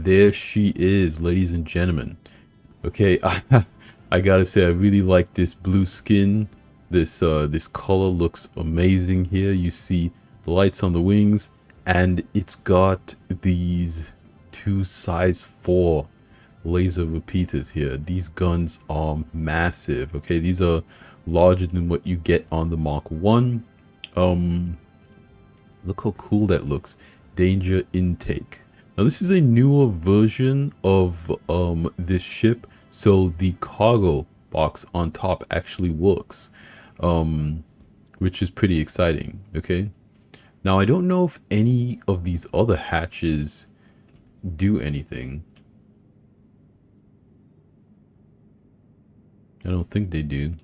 there she is, ladies and gentlemen. Okay, I gotta say, I really like this blue skin. This color looks amazing here. You see the lights on the wings, and it's got these two size 4 laser repeaters here. These guns are massive. Okay, these are larger than what you get on the Mark 1. Look how cool that looks. Danger intake. Now this is a newer version of this ship, so the cargo box on top actually works, which is pretty exciting. Okay, now I don't know if any of these other hatches do anything. I don't think they do.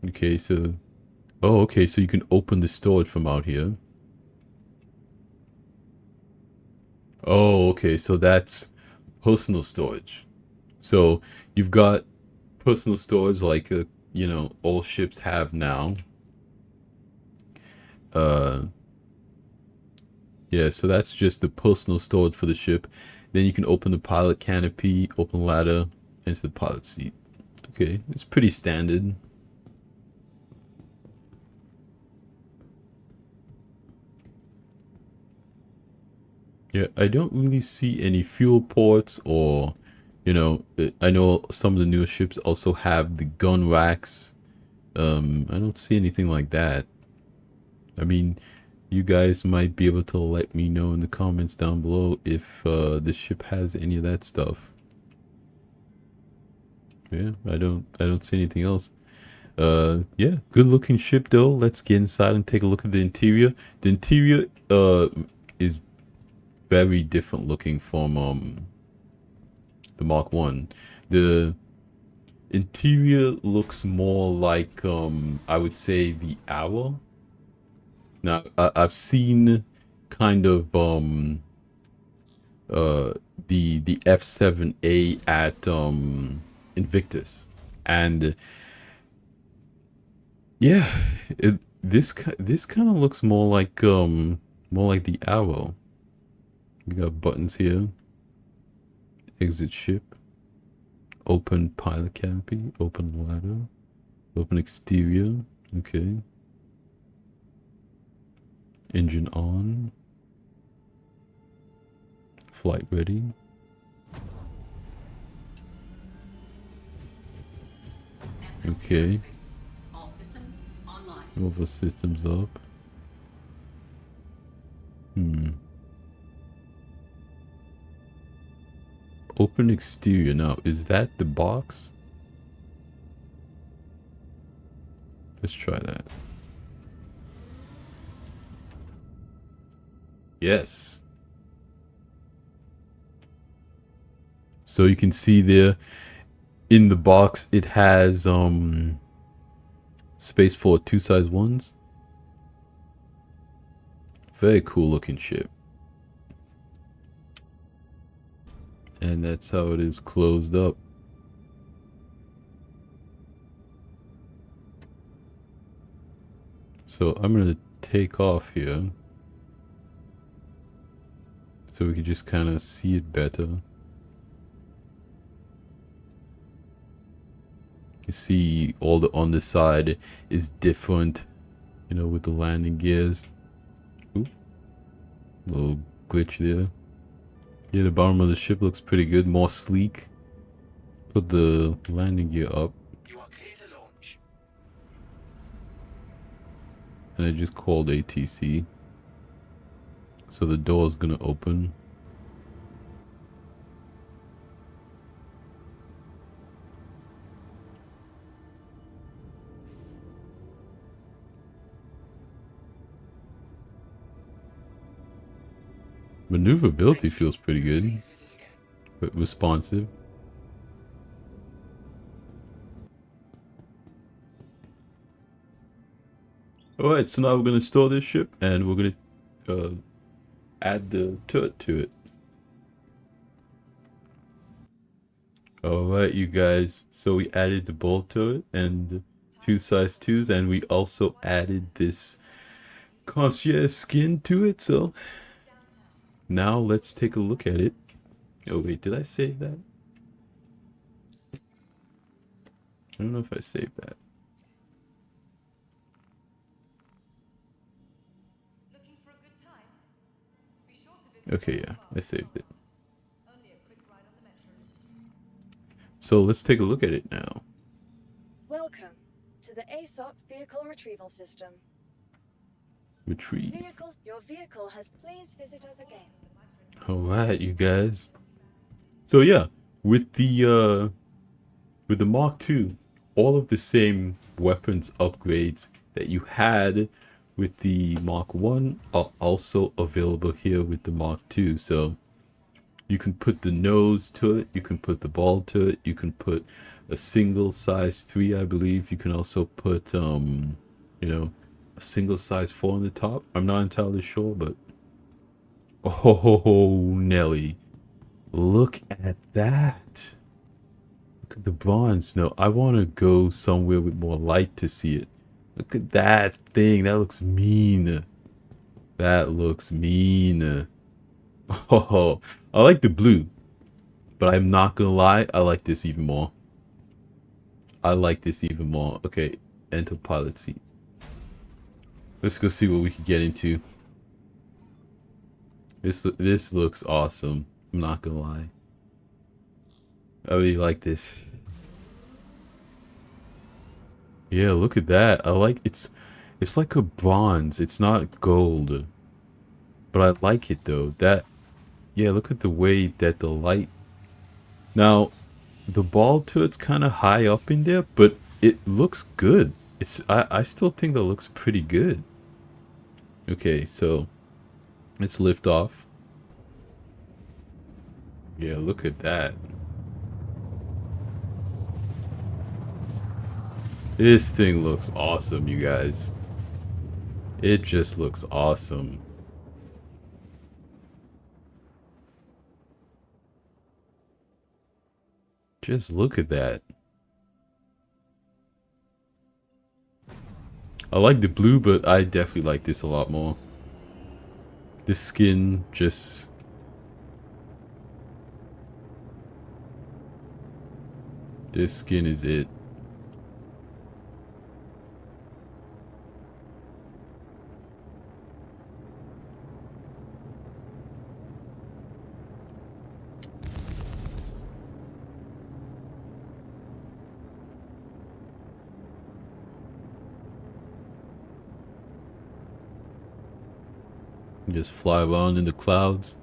Okay, so oh, okay, so you can open the storage from out here. Oh, okay, so that's personal storage. So you've got personal storage like you know, all ships have now. Uh, yeah, so that's just the personal storage for the ship. Then you can open the pilot canopy, open ladder, into the pilot seat. Okay, it's pretty standard. Yeah, I don't really see any fuel ports or, you know, I know some of the newer ships also have the gun racks. I don't see anything like that. I mean, you guys might be able to let me know in the comments down below if the ship has any of that stuff. Yeah, I don't see anything else. Yeah, good looking ship though. Let's get inside and take a look at the interior. The interior is very different looking from the Mark 1. The interior looks more like I would say the Hour. Now I've seen kind of uh the F7A at Invictus, and yeah, this kind of looks more like the Arrow. We got buttons here. Exit ship, open pilot canopy, open ladder, open exterior. Okay, engine on, flight ready. Okay, over systems up. Open exterior. Now, is that the box? Let's try that. Yes. So you can see there in the box it has space for 2 size 1s. Very cool looking ship. And that's how it is closed up. So I'm going to take off here so we can just kind of see it better. You see all the underside is different, you know, with the landing gears. Ooh, little glitch there. Yeah, the bottom of the ship looks pretty good, more sleek. Put the landing gear up. You are clear to launch. And I just called ATC. So the door is gonna open. Maneuverability feels pretty good, but responsive. Alright, so now we're gonna store this ship and we're gonna add the turret to it. Alright, you guys, so we added the bolt turret and 2 size 2s, and we also added this concierge skin to it. So now let's take a look at it. Oh wait, did I save that? I don't know if I saved that. Okay, yeah, I saved it. So let's take a look at it now. Welcome to the ASOP Vehicle Retrieval System. Retrieve. Your vehicle has please visit us again. Alright, you guys. So yeah, with the Mark II, all of the same weapons upgrades that you had with the Mark 1 are also available here with the Mark II. So you can put the nose to it, you can put the ball to it, you can put a single size 3, I believe. You can also put you know, a single size 4 on the top. I'm not entirely sure, but oh Nelly, look at that. Look at the bronze. No, I want to go somewhere with more light to see it. Look at that thing. That looks mean. That looks mean. Oh, I like the blue, but I'm not gonna lie, I like this even more. I like this even more. Okay, enter pilot seat. Let's go see what we can get into. This looks awesome. I'm not gonna lie. I really like this. Yeah, look at that. I like it's like a bronze. It's not gold. But I like it though. That yeah, look at the way that the light. Now, the ball to it's kind of high up in there, but it looks good. I still think that looks pretty good. Okay, so let's lift off. Yeah, look at that. This thing looks awesome, you guys. It just looks awesome. Just look at that. I like the blue, but I definitely like this a lot more. The skin just... This skin is it. You just fly around in the clouds.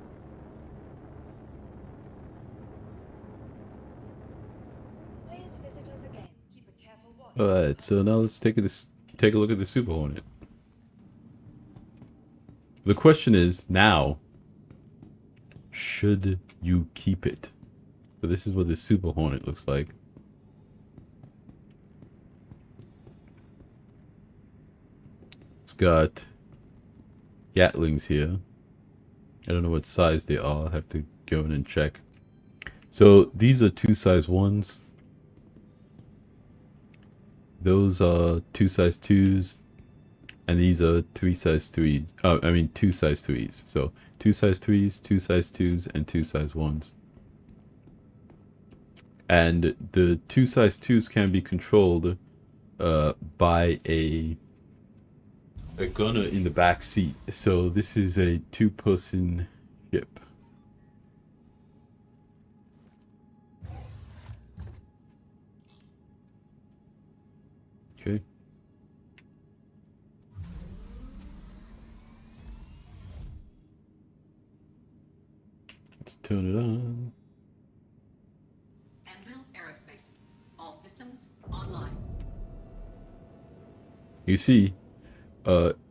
Please visit us again. Alright, so now let's take a look at the Super Hornet. The question is, now, should you keep it? So this is what the Super Hornet looks like. It's got Gatlings here. I don't know what size they are. I'll have to go in and check. So these are 2 size 1s. Those are 2 size 2s. And these are 3 size 3s. I mean 2 size 3s. So 2 size 3s, 2 size 2s, and 2 size 1s. And the 2 size 2s can be controlled by a gunner in the back seat. So this is a 2-person ship. Okay. Let's turn it on. Anvil Aerospace. All systems online. You see,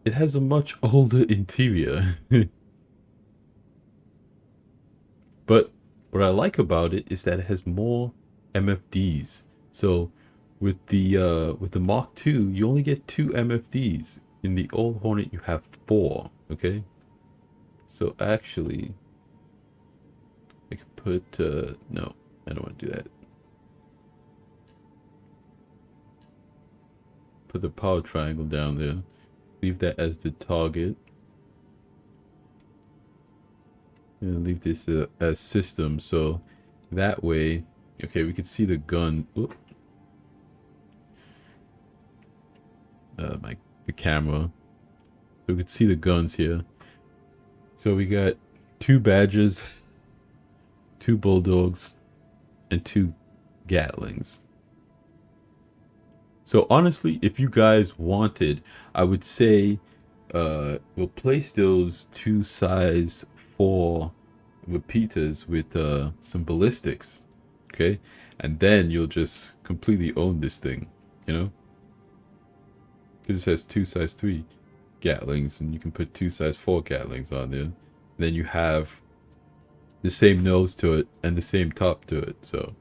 it has a much older interior. But what I like about it is that it has more MFDs. So with the Mark II, you only get 2 MFDs. In the old Hornet, you have 4. Okay. So actually, I could put no, I don't want to do that. Put the power triangle down there. Leave that as the target. I'm gonna leave this as system, so that way, okay, we can see the gun. Oop, the camera, so we can see the guns here. So we got 2 badges, 2 bulldogs, and 2 Gatlings. So honestly, if you guys wanted, I would say replace those 2 size 4 repeaters with some ballistics, okay? And then you'll just completely own this thing, you know? Because it says 2 size 3 Gatlings, and you can put 2 size 4 Gatlings on there. And then you have the same nose to it and the same top to it, so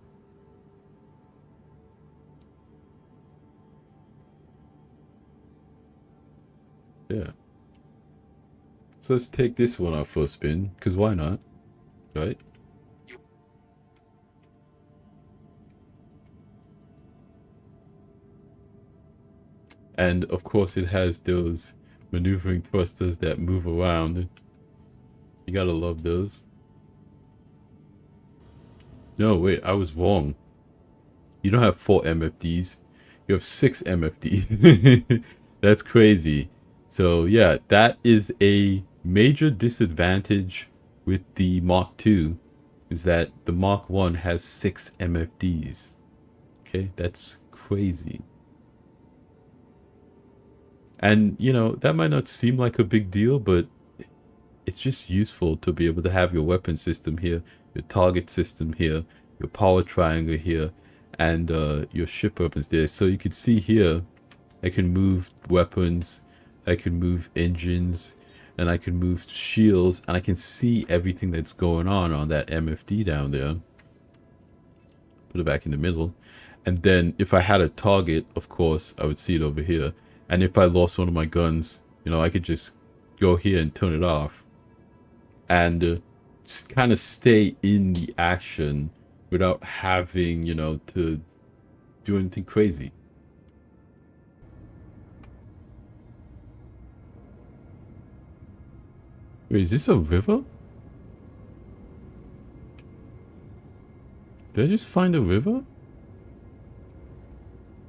yeah. So let's take this one off for a spin, because why not, right? And of course it has those maneuvering thrusters that move around. You gotta love those. No, wait, I was wrong. You don't have 4 MFDs. You have 6 MFDs. That's crazy. So yeah, that is a major disadvantage with the Mark II, is that the Mark 1 has 6 MFDs. Okay, that's crazy. And you know, that might not seem like a big deal, but it's just useful to be able to have your weapon system here, your target system here, your power triangle here, and your ship weapons there. So you can see here, I can move weapons, I can move engines, and I can move shields, and I can see everything that's going on that MFD down there. Put it back in the middle. And then if I had a target, of course, I would see it over here. And if I lost one of my guns, you know, I could just go here and turn it off. And kind of stay in the action without having, you know, to do anything crazy. Wait, is this a river? Did I just find a river?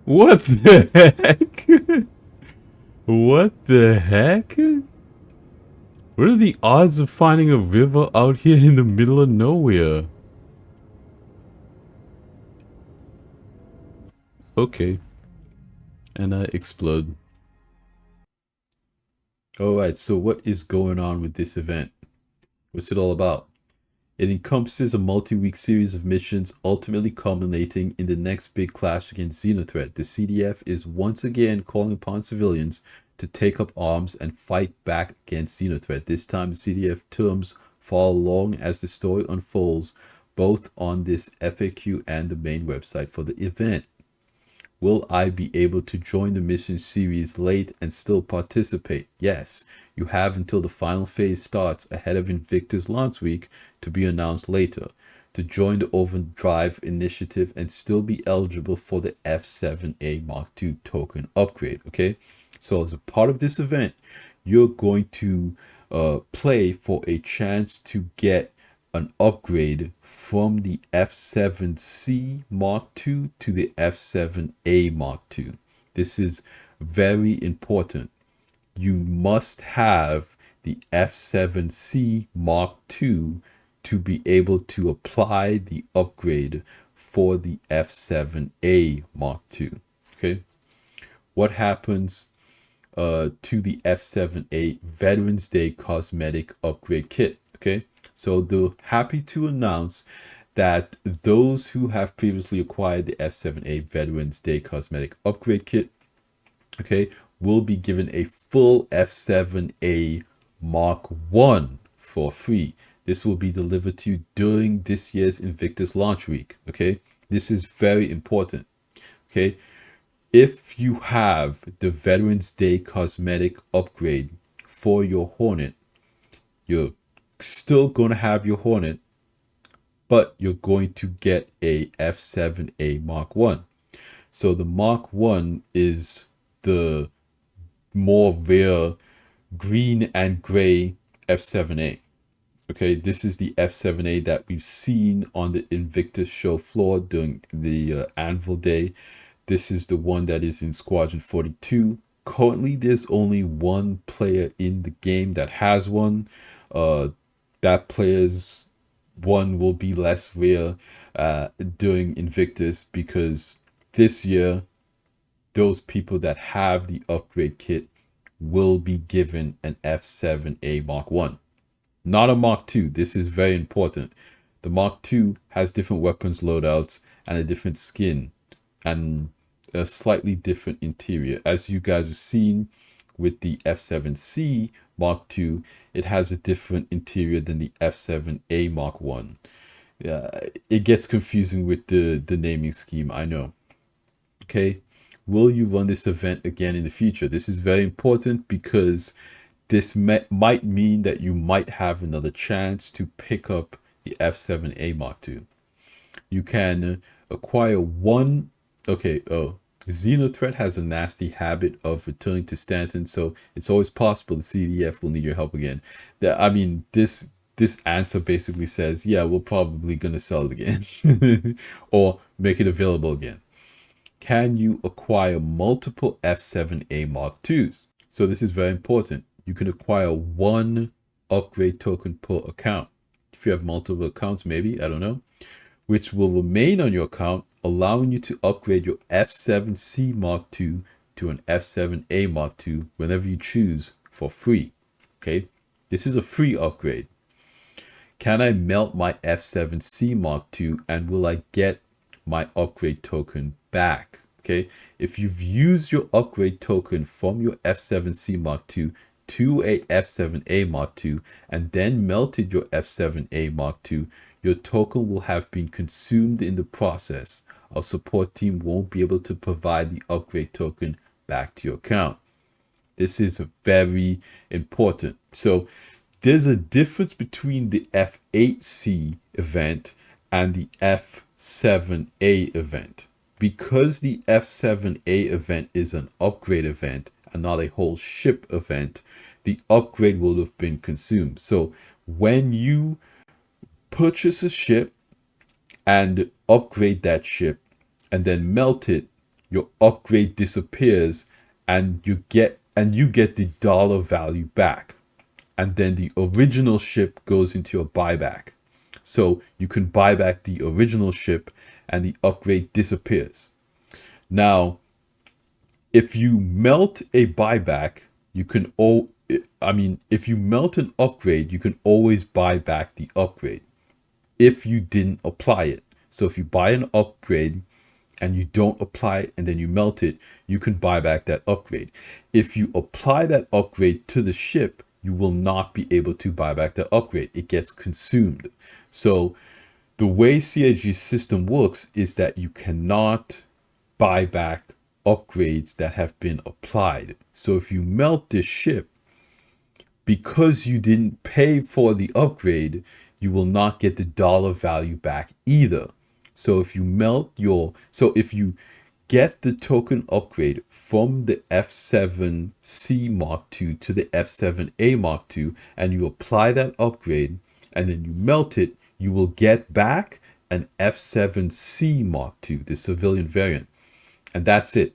What the heck? What the heck? What are the odds of finding a river out here in the middle of nowhere? Okay. And I explode. Alright, so what is going on with this event? What's it all about? It encompasses a multi-week series of missions, ultimately culminating in the next big clash against Xenothreat. The CDF is once again calling upon civilians to take up arms and fight back against Xenothreat. This time the CDF terms follow along as the story unfolds, both on this FAQ and the main website for the event. Will I be able to join the mission series late and still participate? Yes, you have until the final phase starts ahead of Invictus launch week, to be announced later, to join the Overdrive initiative and still be eligible for the F7A Mark II token upgrade. Okay, so as a part of this event, you're going to play for a chance to get an upgrade from the F7C Mark II to the F7A Mark II. This is very important. You must have the F7C Mark II to be able to apply the upgrade for the F7A Mark II. Okay, what happens to the F7A Veterans Day Cosmetic Upgrade Kit? Okay, so they're happy to announce that those who have previously acquired the F7A Veterans Day Cosmetic Upgrade Kit, okay, will be given a full F7A Mark I for free. This will be delivered to you during this year's Invictus launch week. Okay, this is very important. Okay, if you have the Veterans Day cosmetic upgrade for your Hornet, you're still going to have your Hornet, but you're going to get a F7A Mark 1. So the Mark 1 is the more rare green and gray F7A. Okay, this is the F7A that we've seen on the Invictus show floor during the Anvil Day. This is the one that is in Squadron 42. Currently, there's only one player in the game that has one. That player's one will be less rare during Invictus, because this year, those people that have the upgrade kit will be given an F7A Mark I. Not a Mark II. This is very important. The Mark II has different weapons loadouts and a different skin and a slightly different interior. As you guys have seen with the F7C Mark II, it has a different interior than the F7A Mark I. It gets confusing with the naming scheme, I know. Okay, will you run this event again in the future? This is very important because this might mean that you might have another chance to pick up the F7A Mark II. You can acquire one. Okay, Xenothreat has a nasty habit of returning to Stanton, so it's always possible the CDF will need your help again. I mean, this answer basically says, yeah, we're probably gonna sell it again or make it available again. Can you acquire multiple F7A Mark IIs? So this is very important. You can acquire one upgrade token per account. If you have multiple accounts, maybe, I don't know, which will remain on your account, allowing you to upgrade your F7C Mark II to an F7A Mark II whenever you choose for free. Okay, this is a free upgrade. Can I melt my F7C Mark II and will I get my upgrade token back? Okay, if you've used your upgrade token from your F7C Mark II to a F7A Mark II and then melted your F7A Mark II, your token will have been consumed in the process. Our support team won't be able to provide the upgrade token back to your account. This is very important. So there's a difference between the F8C event and the F7A event. Because the F7A event is an upgrade event and not a whole ship event, the upgrade will have been consumed. So when you purchase a ship and upgrade that ship and then melt it, your upgrade disappears and you get the dollar value back. And then the original ship goes into your buyback. So you can buy back the original ship and the upgrade disappears. Now, if you melt a buyback, you can if you melt an upgrade, you can always buy back the upgrade if you didn't apply it. So if you buy an upgrade and you don't apply it and then you melt it, you can buy back that upgrade. If you apply that upgrade to the ship, you will not be able to buy back the upgrade. It gets consumed. So the way CIG's system works is that you cannot buy back upgrades that have been applied. So if you melt this ship, because you didn't pay for the upgrade, you will not get the dollar value back either. So if you get the token upgrade from the F7C Mark II to the F7A Mark II and you apply that upgrade and then you melt it, you will get back an F7C Mark II, the civilian variant. And that's it.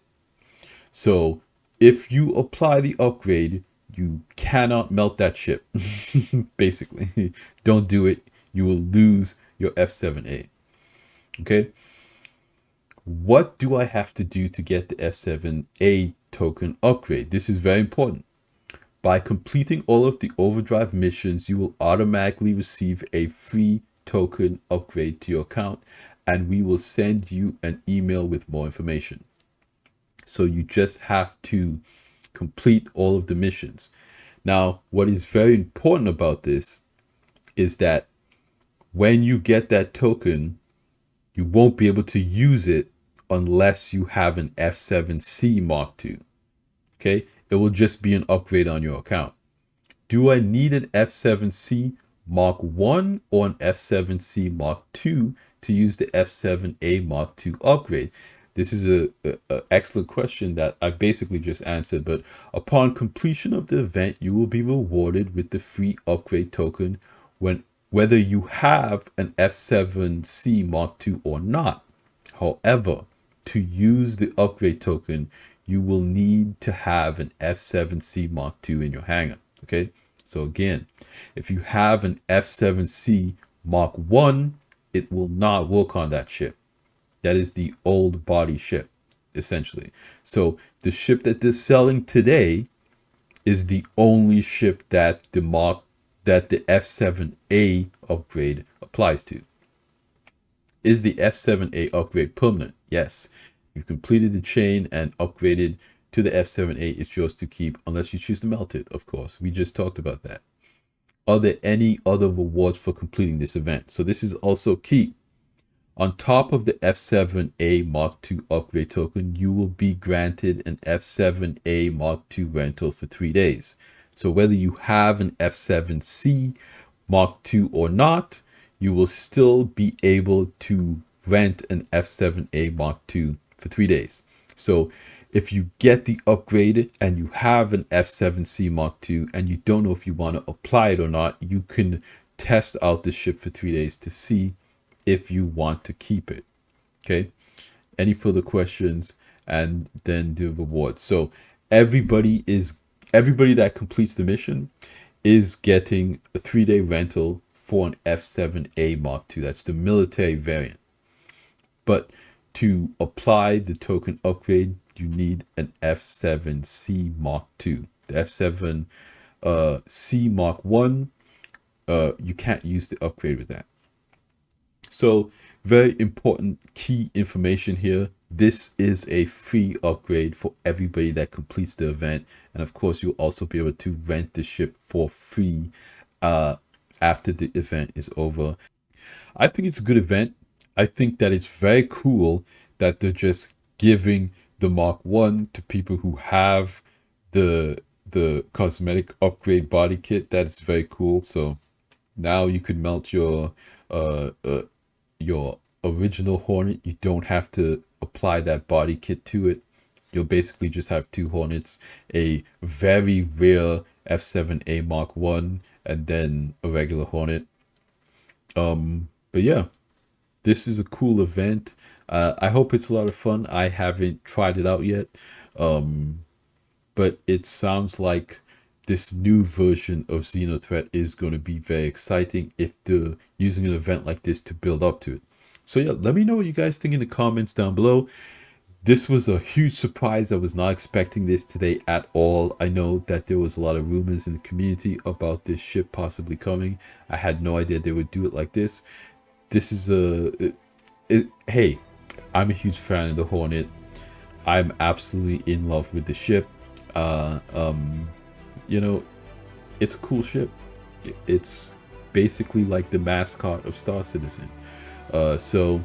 So if you apply the upgrade, you cannot melt that ship. Basically, don't do it. You will lose your F7A. Okay. What do I have to do to get the F7A token upgrade? This is very important. By completing all of the Overdrive missions, you will automatically receive a free token upgrade to your account, and we will send you an email with more information. So you just have to complete all of the missions. Now, what is very important about this is that when you get that token, you won't be able to use it unless you have an F7C Mark II. Okay, it will just be an upgrade on your account. Do I need an F7C Mark I or an F7C Mark II to use the F7A Mark II upgrade? This is a excellent question that I basically just answered, but upon completion of the event, you will be rewarded with the free upgrade token whether you have an F7C Mark II or not. However, to use the upgrade token, you will need to have an F7C Mark II in your hangar. Okay, so again, if you have an F7C Mark I, it will not work on that ship. That is the old body ship, essentially. So the ship that they're selling today is the only ship that the F7A upgrade applies to. Is the F7A upgrade permanent? Yes. You've completed the chain and upgraded to the F7A. It's yours to keep unless you choose to melt it, of course. We just talked about that. Are there any other rewards for completing this event? So this is also key. On top of the F7A Mark II upgrade token, you will be granted an F7A Mark II rental for 3 days. So whether you have an F7C Mark II or not, you will still be able to rent an F7A Mark II for 3 days. So if you get the upgrade and you have an F7C Mark II and you don't know if you want to apply it or not, you can test out the ship for 3 days to see if you want to keep it. Okay, any further questions, and then the rewards. So everybody that completes the mission is getting a 3-day rental for an F7A Mark II. That's the military variant. But to apply the token upgrade, you need an F7C Mark II. The F7C Mark I, you can't use the upgrade with that. So very important key information here. This is a free upgrade for everybody that completes the event. And of course, you'll also be able to rent the ship for free after the event is over. I think it's a good event. I think that it's very cool that they're just giving the Mark I to people who have the cosmetic upgrade body kit. That is very cool. So now you could melt your original Hornet. You don't have to apply that body kit to it. You'll basically just have 2 Hornets, a very rare F7A Mark I, and then a regular Hornet. But yeah, this is a cool event. I hope it's a lot of fun. I haven't tried it out yet, but it sounds like this new version of Xenothreat is going to be very exciting if they're using an event like this to build up to it. So yeah, let me know what you guys think in the comments down below. This was a huge surprise. I was not expecting this today at all. I know that there was a lot of rumors in the community about this ship possibly coming. I had no idea they would do it like this. This is hey, I'm a huge fan of the Hornet. I'm absolutely in love with the ship. You know, it's a cool ship. It's basically like the mascot of Star Citizen. So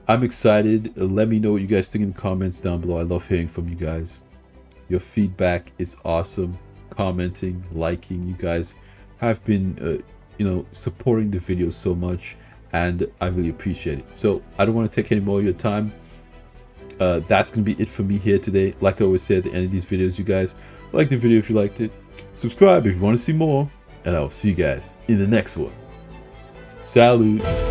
I'm excited. Let me know what you guys think in the comments down below. I love hearing from you guys. Your feedback is awesome. Commenting, liking, you guys have been supporting the videos so much, and I really appreciate it. So I don't want to take any more of your time. That's gonna be it for me here today. Like I always say at the end of these videos, you guys like the video if you liked it, subscribe if you want to see more, and I'll see you guys in the next one. Salute.